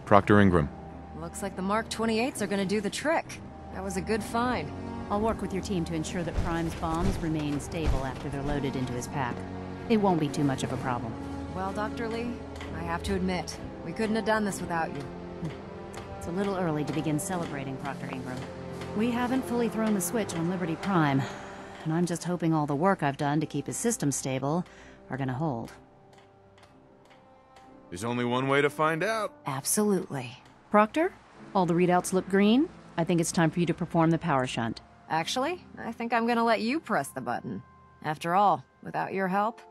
Proctor Ingram. Looks like the Mark 28s are gonna do the trick. That was a good find. I'll work with your team to ensure that Prime's bombs remain stable after they're loaded into his pack. It won't be too much of a problem. Well, Dr. Lee, I have to admit, we couldn't have done this without you. It's a little early to begin celebrating, Proctor Ingram. We haven't fully thrown the switch on Liberty Prime, and I'm just hoping all the work I've done to keep his system stable are gonna hold. There's only one way to find out. Absolutely. Proctor, all the readouts look green. I think it's time for you to perform the power shunt. Actually, I think I'm gonna let you press the button. After all, without your help,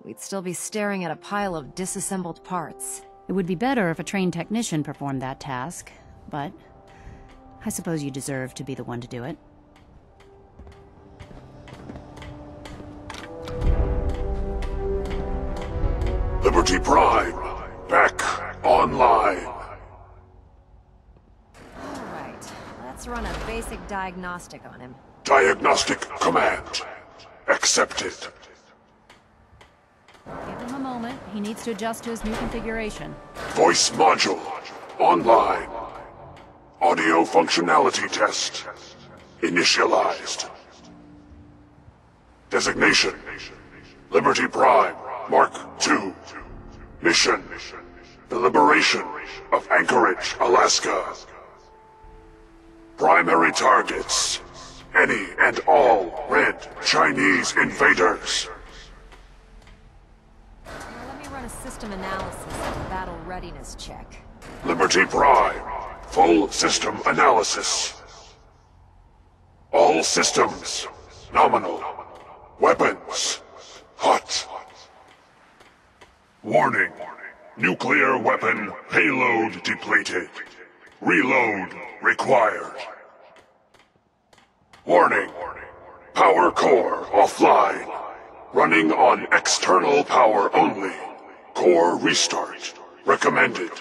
we'd still be staring at a pile of disassembled parts. It would be better if a trained technician performed that task, but I suppose you deserve to be the one to do it. Liberty Prime, back online. Alright, let's run a basic diagnostic on him. Diagnostic command accepted. Give him a moment. He needs to adjust to his new configuration. Voice module online. Audio functionality test initialized. Designation: Liberty Prime Mark II. Mission: the liberation of Anchorage, Alaska. Primary targets: any and all red Chinese invaders. Now let me run a system analysis and a battle readiness check. Liberty Prime, full system analysis. All systems nominal. Weapons hot. Warning: nuclear weapon payload depleted. Reload required. Warning: power core offline. Running on external power only. Core restart recommended.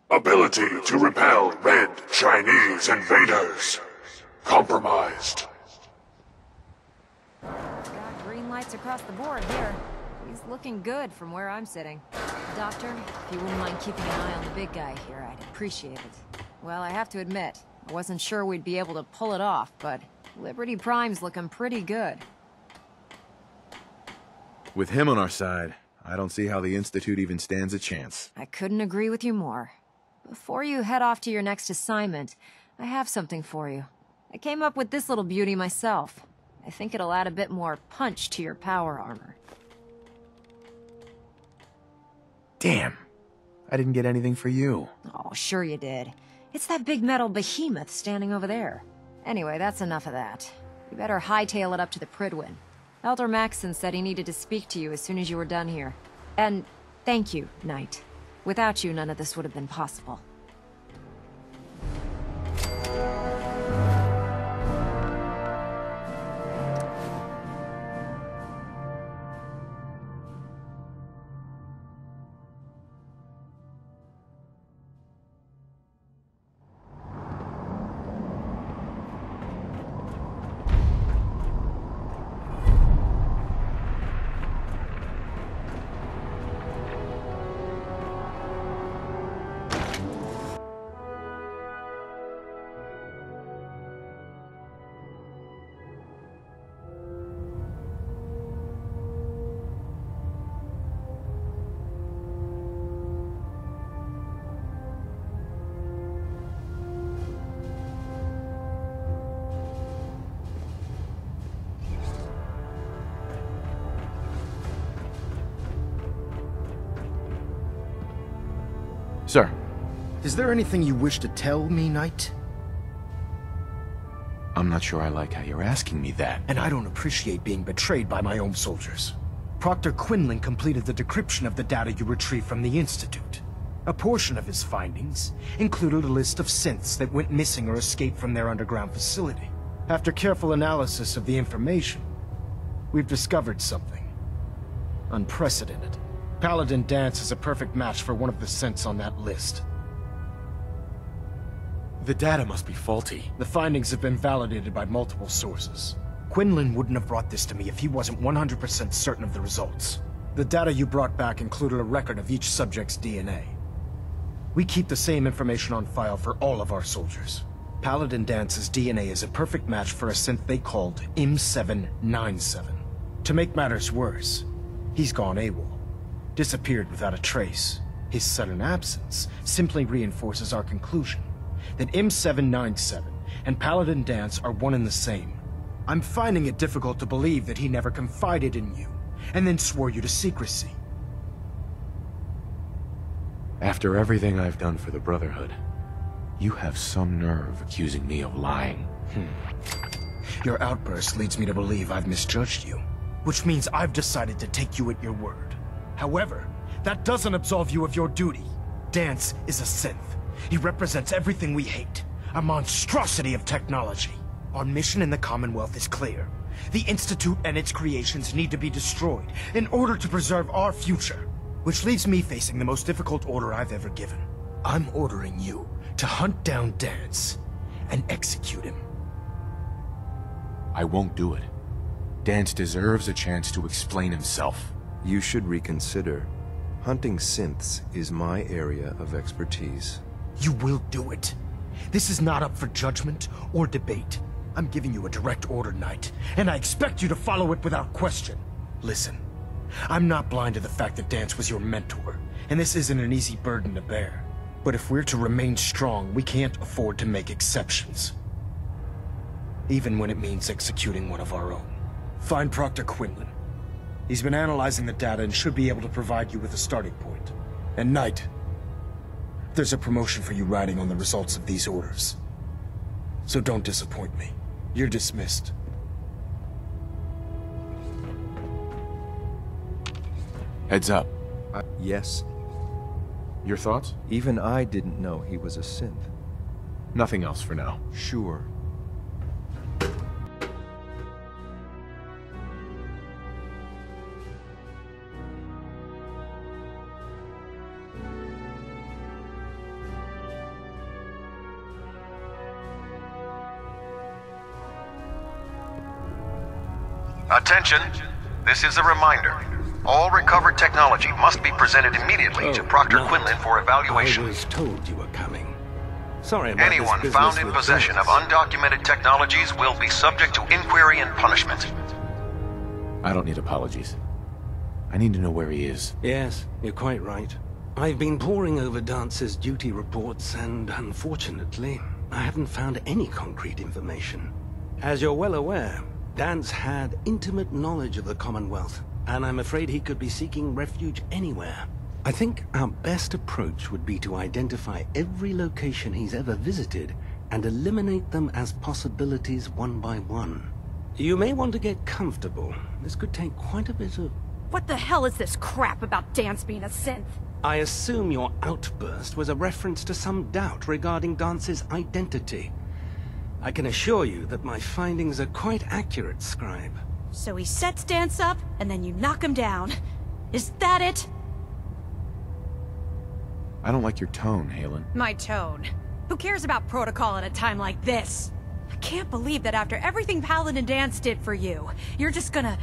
Ability to repel red Chinese invaders compromised. Got green lights across the board here. He's looking good from where I'm sitting. Doctor, if you wouldn't mind keeping an eye on the big guy here, I'd appreciate it. Well, I have to admit, I wasn't sure we'd be able to pull it off, but Liberty Prime's looking pretty good. With him on our side, I don't see how the Institute even stands a chance. I couldn't agree with you more. Before you head off to your next assignment, I have something for you. I came up with this little beauty myself. I think it'll add a bit more punch to your power armor. Damn. I didn't get anything for you. Oh, sure you did. It's that big metal behemoth standing over there. Anyway, that's enough of that. You better hightail it up to the Prydwen. Elder Maxson said he needed to speak to you as soon as you were done here. And thank you, Knight. Without you, none of this would have been possible. Sir. Is there anything you wish to tell me, Knight? I'm not sure I like how you're asking me that. And I don't appreciate being betrayed by my own soldiers. Proctor Quinlan completed the decryption of the data you retrieved from the Institute. A portion of his findings included a list of synths that went missing or escaped from their underground facility. After careful analysis of the information, we've discovered something unprecedented. Paladin Danse is a perfect match for one of the synths on that list. The data must be faulty. The findings have been validated by multiple sources. Quinlan wouldn't have brought this to me if he wasn't 100% certain of the results. The data you brought back included a record of each subject's DNA. We keep the same information on file for all of our soldiers. Paladin Dance's DNA is a perfect match for a synth they called M797. To make matters worse, he's gone AWOL. Disappeared without a trace. His sudden absence simply reinforces our conclusion that M797 and Paladin Dance are one and the same. I'm finding it difficult to believe that he never confided in you, and then swore you to secrecy. After everything I've done for the Brotherhood, you have some nerve accusing me of lying. Your outburst leads me to believe I've misjudged you, which means I've decided to take you at your word. However, that doesn't absolve you of your duty. Dance is a synth. He represents everything we hate, a monstrosity of technology. Our mission in the Commonwealth is clear. The Institute and its creations need to be destroyed in order to preserve our future, which leaves me facing the most difficult order I've ever given. I'm ordering you to hunt down Dance and execute him. I won't do it. Dance deserves a chance to explain himself. You should reconsider. Hunting synths is my area of expertise. You will do it. This is not up for judgment or debate. I'm giving you a direct order, Knight, and I expect you to follow it without question. Listen, I'm not blind to the fact that Dance was your mentor, and this isn't an easy burden to bear. But if we're to remain strong, we can't afford to make exceptions. Even when it means executing one of our own. Find Proctor Quinlan. He's been analyzing the data and should be able to provide you with a starting point. And Knight, there's a promotion for you riding on the results of these orders. So don't disappoint me. You're dismissed. Heads up. Yes, Your thoughts? even I didn't know he was a synth. Nothing else for now. Sure. Attention! This is a reminder. All recovered technology must be presented immediately to Proctor Quinlan for evaluation. I was told you were coming. Sorry about Anyone this found business in with possession of Dance. undocumented technologies will be subject to inquiry and punishment. I don't need apologies. I need to know where he is. Yes, you're quite right. I've been poring over Dance's duty reports, and unfortunately, I haven't found any concrete information. As you're well aware, Dance had intimate knowledge of the Commonwealth, and I'm afraid he could be seeking refuge anywhere. I think our best approach would be to identify every location he's ever visited and eliminate them as possibilities one by one. You may want to get comfortable. This could take quite a bit of... What the hell is this crap about Dance being a synth? I assume your outburst was a reference to some doubt regarding Dance's identity. I can assure you that my findings are quite accurate, Scribe. So he sets Dance up, and then you knock him down. Is that it? I don't like your tone, Halen. My tone. Who cares about protocol at a time like this? I can't believe that after everything Paladin Dance did for you, you're just gonna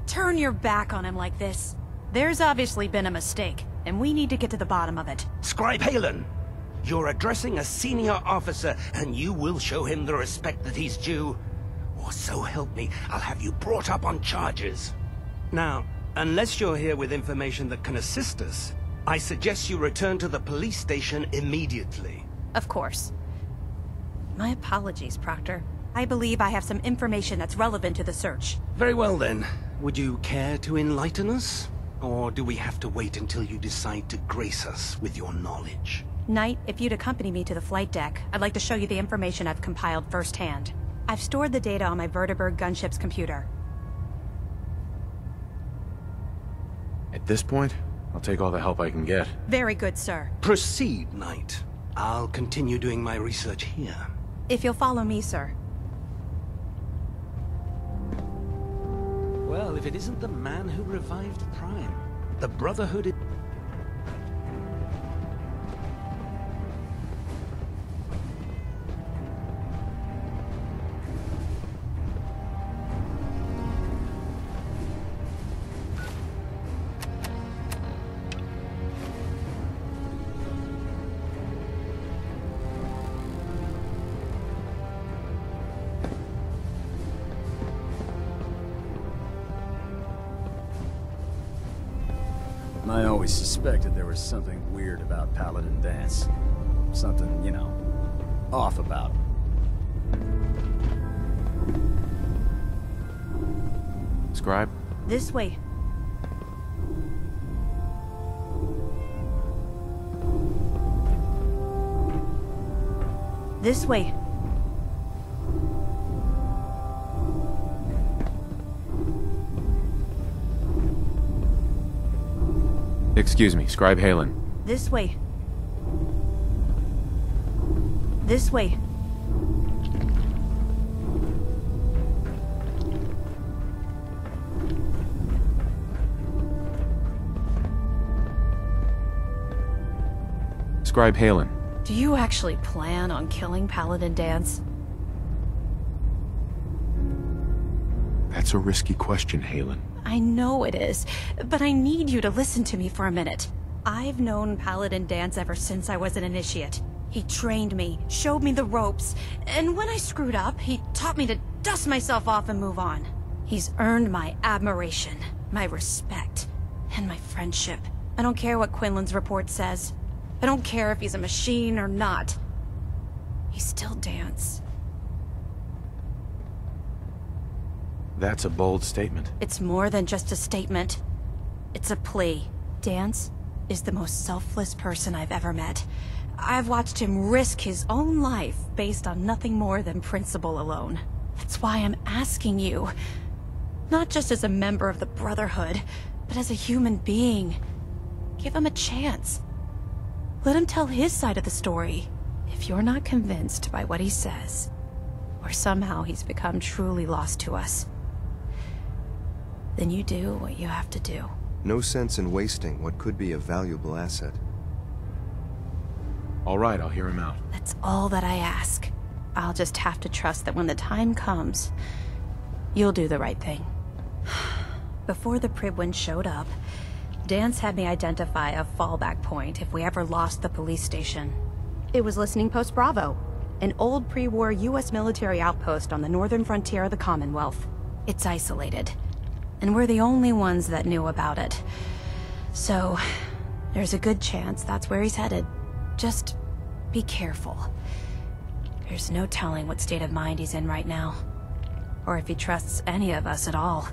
turn your back on him like this. There's obviously been a mistake, and we need to get to the bottom of it. Scribe Halen! You're addressing a senior officer, and you will show him the respect that he's due. Or so help me, I'll have you brought up on charges. Now, unless you're here with information that can assist us, I suggest you return to the police station immediately. Of course. My apologies, Proctor. I believe I have some information that's relevant to the search. Very well then. Would you care to enlighten us? Or do we have to wait until you decide to grace us with your knowledge? Knight, if you'd accompany me to the flight deck, I'd like to show you the information I've compiled firsthand. I've stored the data on my Vertibird gunship's computer. At this point, I'll take all the help I can get. Very good, sir. Proceed, Knight. I'll continue doing my research here. If you'll follow me, sir. Well, if it isn't the man who revived Prime, the Brotherhood... I always suspected there was something weird about Paladin Dance. Something, you know, off about him. Scribe? This way. This way. Excuse me, Scribe Halen. This way. This way. Scribe Halen. Do you actually plan on killing Paladin Dance? That's a risky question, Halen. I know it is, but I need you to listen to me for a minute. I've known Paladin Dance ever since I was an initiate. He trained me, showed me the ropes, and when I screwed up, he taught me to dust myself off and move on. He's earned my admiration, my respect, and my friendship. I don't care what Quinlan's report says. I don't care if he's a machine or not. He's still Dance. That's a bold statement. It's more than just a statement. It's a plea. Dance is the most selfless person I've ever met. I've watched him risk his own life based on nothing more than principle alone. That's why I'm asking you. Not just as a member of the Brotherhood, but as a human being. Give him a chance. Let him tell his side of the story. If you're not convinced by what he says, or somehow he's become truly lost to us, then you do what you have to do. No sense in wasting what could be a valuable asset. All right, I'll hear him out. That's all that I ask. I'll just have to trust that when the time comes, you'll do the right thing. Before the Prydwen showed up, Dance had me identify a fallback point if we ever lost the police station. It was Listening Post Bravo, an old pre-war US military outpost on the northern frontier of the Commonwealth. It's isolated, and we're the only ones that knew about it. So, there's a good chance that's where he's headed. Just be careful. There's no telling what state of mind he's in right now, or if he trusts any of us at all.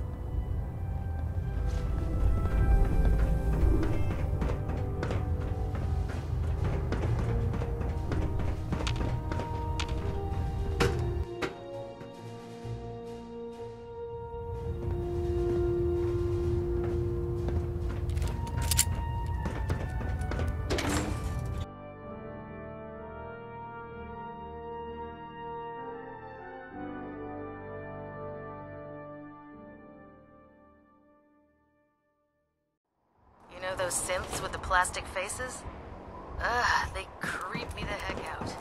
You know those synths with the plastic faces? Ugh, they creep me the heck out.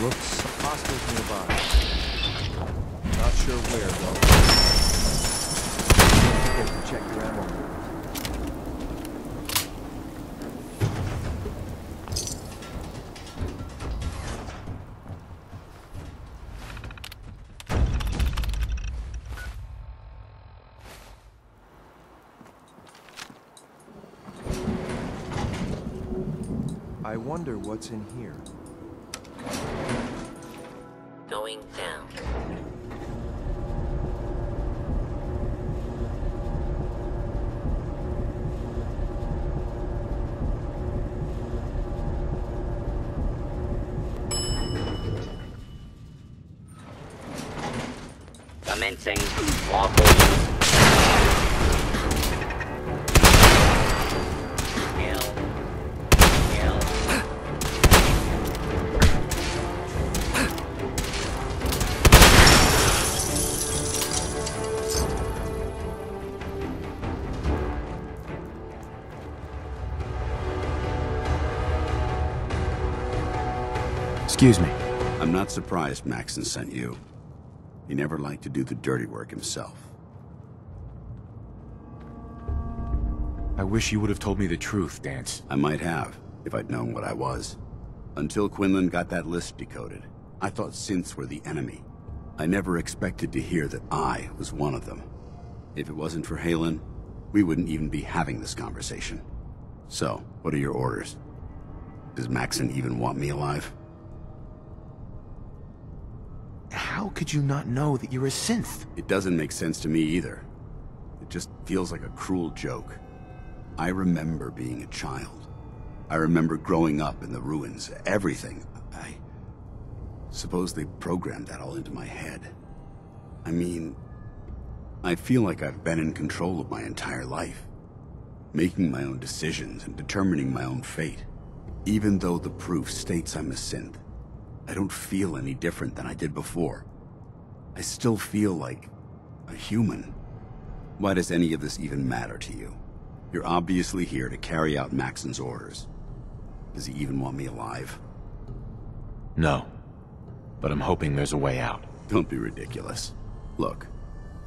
Looks hostiles nearby. Not sure where, though. Don't forget to check your ammo. I wonder what's in here. Going down. everything awful. Excuse me. I'm not surprised Maxson sent you. He never liked to do the dirty work himself. I wish you would have told me the truth, Dance. I might have, if I'd known what I was. Until Quinlan got that list decoded, I thought synths were the enemy. I never expected to hear that I was one of them. If it wasn't for Halen, we wouldn't even be having this conversation. So, what are your orders? Does Maxson even want me alive? How could you not know that you're a synth? It doesn't make sense to me either. It just feels like a cruel joke. I remember being a child. I remember growing up in the ruins, everything. I suppose they programmed that all into my head. I mean, I feel like I've been in control of my entire life, making my own decisions and determining my own fate. Even though the proof states I'm a synth, I don't feel any different than I did before. I still feel like a human. Why does any of this even matter to you? You're obviously here to carry out Maxson's orders. Does he even want me alive? No. But I'm hoping there's a way out. Don't be ridiculous. Look,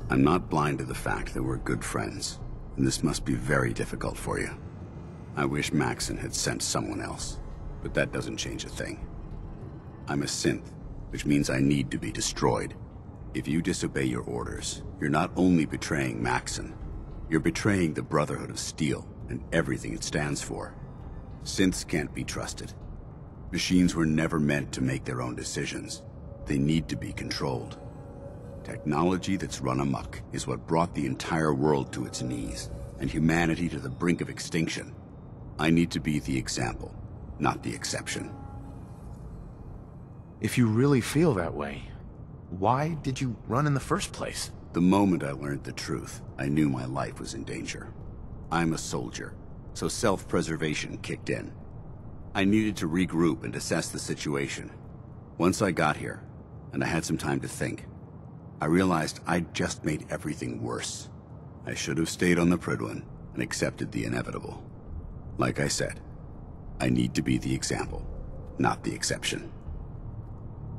I'm not blind to the fact that we're good friends, and this must be very difficult for you. I wish Maxson had sent someone else, but that doesn't change a thing. I'm a synth, which means I need to be destroyed. If you disobey your orders, you're not only betraying Maxson, you're betraying the Brotherhood of Steel and everything it stands for. Synths can't be trusted. Machines were never meant to make their own decisions. They need to be controlled. Technology that's run amok is what brought the entire world to its knees, and humanity to the brink of extinction. I need to be the example, not the exception. If you really feel that way, why did you run in the first place? The moment I learned the truth, I knew my life was in danger. I'm a soldier, so self-preservation kicked in. I needed to regroup and assess the situation. Once I got here, and I had some time to think, I realized I'd just made everything worse. I should have stayed on the Prydwen and accepted the inevitable. Like I said, I need to be the example, not the exception.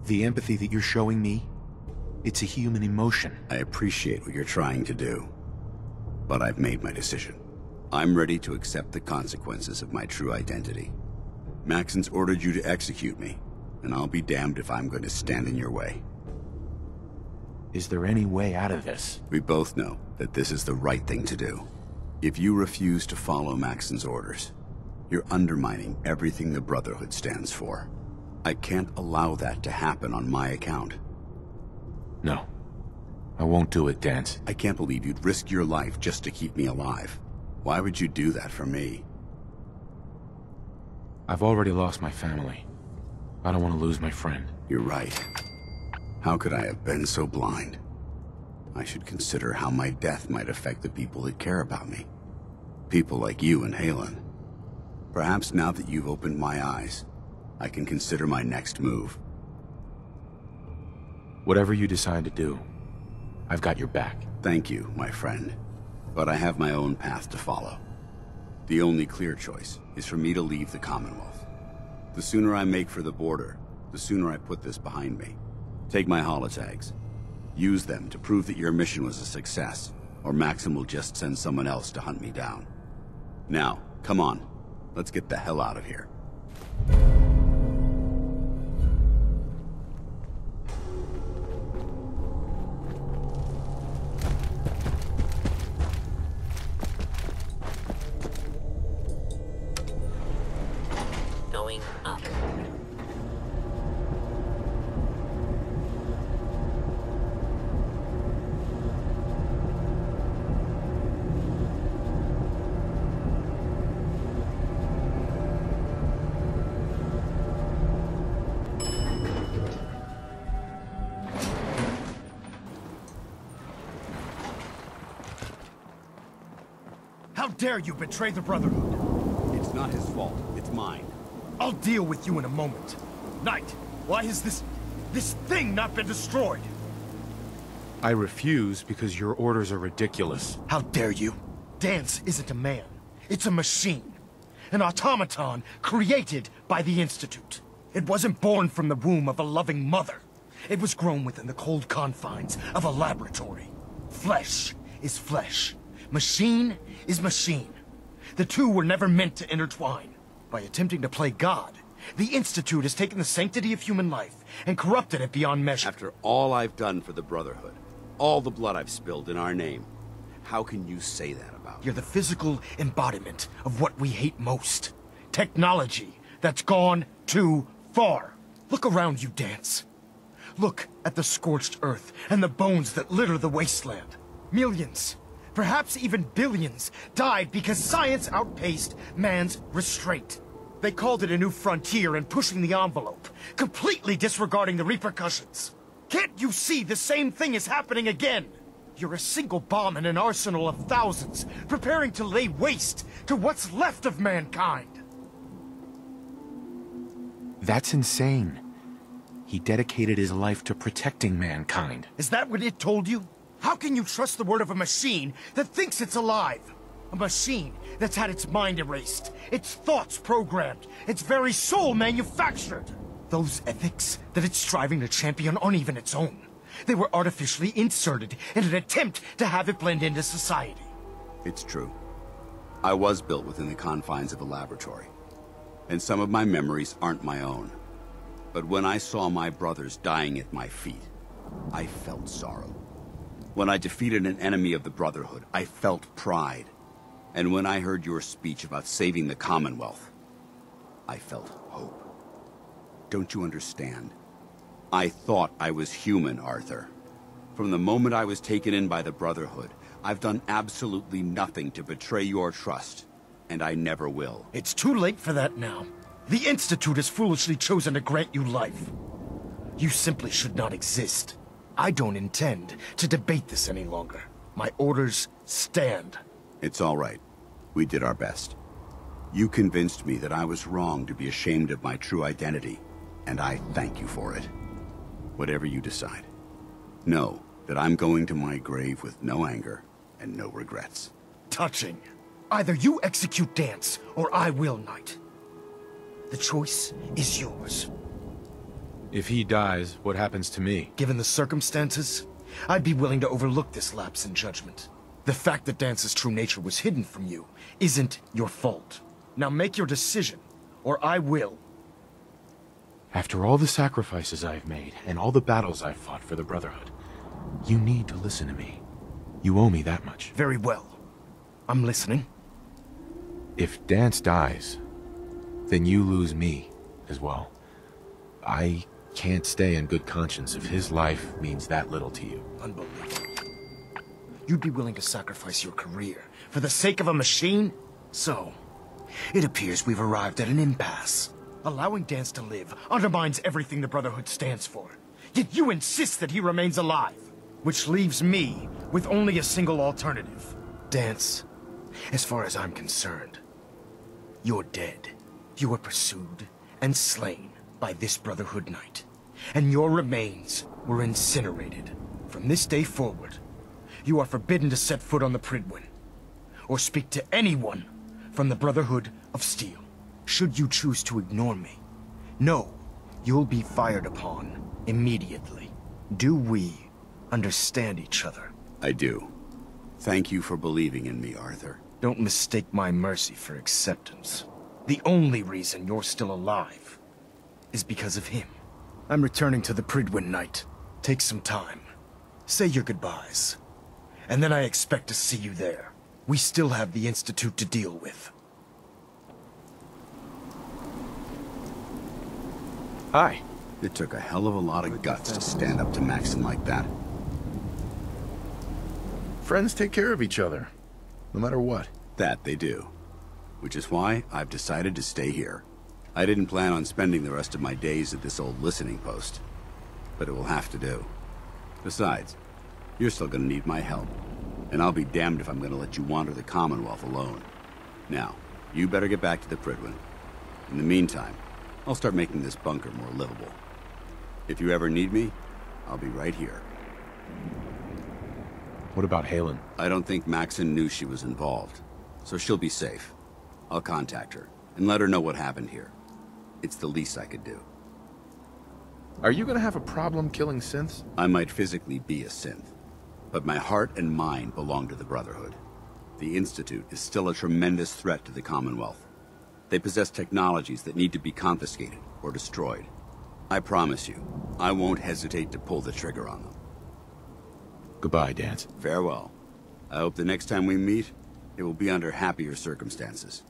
The empathy that you're showing me, it's a human emotion. I appreciate what you're trying to do, but I've made my decision. I'm ready to accept the consequences of my true identity. Maxson's ordered you to execute me, and I'll be damned if I'm going to stand in your way. Is there any way out of this? We both know that this is the right thing to do. If you refuse to follow Maxson's orders, you're undermining everything the Brotherhood stands for. I can't allow that to happen on my account. No. I won't do it, Dance. I can't believe you'd risk your life just to keep me alive. Why would you do that for me? I've already lost my family. I don't want to lose my friend. You're right. How could I have been so blind? I should consider how my death might affect the people that care about me. People like you and Halen. Perhaps now that you've opened my eyes, I can consider my next move. Whatever you decide to do, I've got your back. Thank you, my friend. But I have my own path to follow. The only clear choice is for me to leave the Commonwealth. The sooner I make for the border, the sooner I put this behind me. Take my holotags. Use them to prove that your mission was a success, or Maxson will just send someone else to hunt me down. Now, come on. Let's get the hell out of here. Going up. dare you betray the Brotherhood? It's not his fault. It's mine. I'll deal with you in a moment. Knight, why has this thing not been destroyed? I refuse because your orders are ridiculous. How dare you? Dance isn't a man. It's a machine. An automaton created by the Institute. It wasn't born from the womb of a loving mother. It was grown within the cold confines of a laboratory. Flesh is flesh. Machine is machine. The two were never meant to intertwine. By attempting to play God, the Institute has taken the sanctity of human life and corrupted it beyond measure. After all I've done for the Brotherhood, all the blood I've spilled in our name, how can you say that about me? You're the physical embodiment of what we hate most. Technology that's gone too far. Look around you, Dance. Look at the scorched earth and the bones that litter the wasteland. Millions, perhaps even billions, died because science outpaced man's restraint. They called it a new frontier and pushing the envelope, completely disregarding the repercussions. Can't you see the same thing is happening again? You're a single bomb in an arsenal of thousands, preparing to lay waste to what's left of mankind. That's insane. He dedicated his life to protecting mankind. Is that what it told you? How can you trust the word of a machine that thinks it's alive? A machine that's had its mind erased, its thoughts programmed, its very soul manufactured. Those ethics that it's striving to champion aren't even its own. They were artificially inserted in an attempt to have it blend into society. It's true. I was built within the confines of a laboratory, and some of my memories aren't my own. But when I saw my brothers dying at my feet, I felt sorrow. When I defeated an enemy of the Brotherhood, I felt pride. And when I heard your speech about saving the Commonwealth, I felt hope. Don't you understand? I thought I was human, Arthur. From the moment I was taken in by the Brotherhood, I've done absolutely nothing to betray your trust, and I never will. It's too late for that now. The Institute has foolishly chosen to grant you life. You simply should not exist. I don't intend to debate this any longer. My orders stand. It's all right. We did our best. You convinced me that I was wrong to be ashamed of my true identity, and I thank you for it. Whatever you decide, know that I'm going to my grave with no anger and no regrets. Touching. Either you execute Dance, or I will, Knight. The choice is yours. If he dies, what happens to me? Given the circumstances, I'd be willing to overlook this lapse in judgment. The fact that Dance's true nature was hidden from you isn't your fault. Now make your decision, or I will. After all the sacrifices I've made, and all the battles I've fought for the Brotherhood, you need to listen to me. You owe me that much. Very well. I'm listening. If Dance dies, then you lose me as well. I can't stay in good conscience if his life means that little to you. Unbelievable. You'd be willing to sacrifice your career for the sake of a machine? So, it appears we've arrived at an impasse. Allowing Dance to live undermines everything the Brotherhood stands for. Yet you insist that he remains alive, which leaves me with only a single alternative. Dance, as far as I'm concerned, you're dead. You were pursued and slain by this Brotherhood Knight, and your remains were incinerated. From this day forward, you are forbidden to set foot on the Prydwen, or speak to anyone from the Brotherhood of Steel. Should you choose to ignore me, know you'll be fired upon immediately. Do we understand each other? I do. Thank you for believing in me, Arthur. Don't mistake my mercy for acceptance. The only reason you're still alive is because of him. I'm returning to the Prydwen, Knight. Take some time. Say your goodbyes. And then I expect to see you there. We still have the Institute to deal with. Hi. It took a hell of a lot of guts to stand up to Maxson like that. Friends take care of each other, no matter what. That they do. Which is why I've decided to stay here. I didn't plan on spending the rest of my days at this old listening post, but it will have to do. Besides, you're still gonna need my help. And I'll be damned if I'm gonna let you wander the Commonwealth alone. Now, you better get back to the Prydwen. In the meantime, I'll start making this bunker more livable. If you ever need me, I'll be right here. What about Halen? I don't think Maxson knew she was involved, so she'll be safe. I'll contact her and let her know what happened here. It's the least I could do. Are you gonna have a problem killing synths? I might physically be a synth, but my heart and mind belong to the Brotherhood. The Institute is still a tremendous threat to the Commonwealth. They possess technologies that need to be confiscated or destroyed. I promise you, I won't hesitate to pull the trigger on them. Goodbye, Dance. Farewell. I hope the next time we meet, it will be under happier circumstances.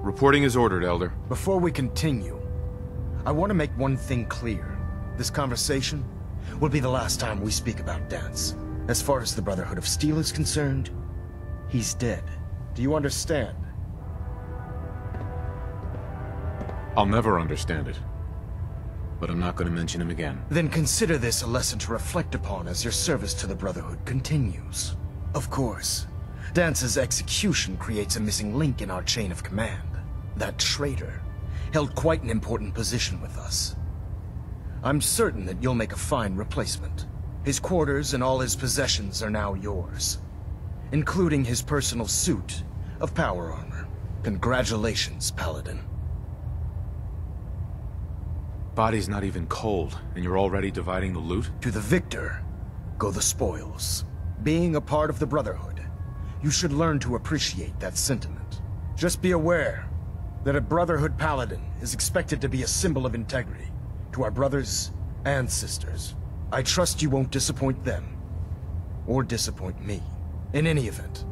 Reporting is ordered, Elder. Before we continue, I want to make one thing clear. This conversation will be the last time we speak about Dance. As far as the Brotherhood of Steel is concerned, he's dead. Do you understand? I'll never understand it. But I'm not going to mention him again. Then consider this a lesson to reflect upon as your service to the Brotherhood continues. Of course, Dance's execution creates a missing link in our chain of command. That traitor held quite an important position with us. I'm certain that you'll make a fine replacement. His quarters and all his possessions are now yours, including his personal suit of power armor. Congratulations, Paladin. Body's not even cold, and you're already dividing the loot? To the victor go the spoils. Being a part of the Brotherhood, you should learn to appreciate that sentiment. Just be aware that a Brotherhood Paladin is expected to be a symbol of integrity to our brothers and sisters. I trust you won't disappoint them, or disappoint me. In any event,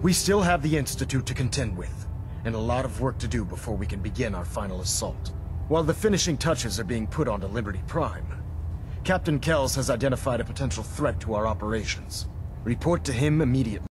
we still have the Institute to contend with, and a lot of work to do before we can begin our final assault. While the finishing touches are being put onto Liberty Prime, Captain Kells has identified a potential threat to our operations. Report to him immediately.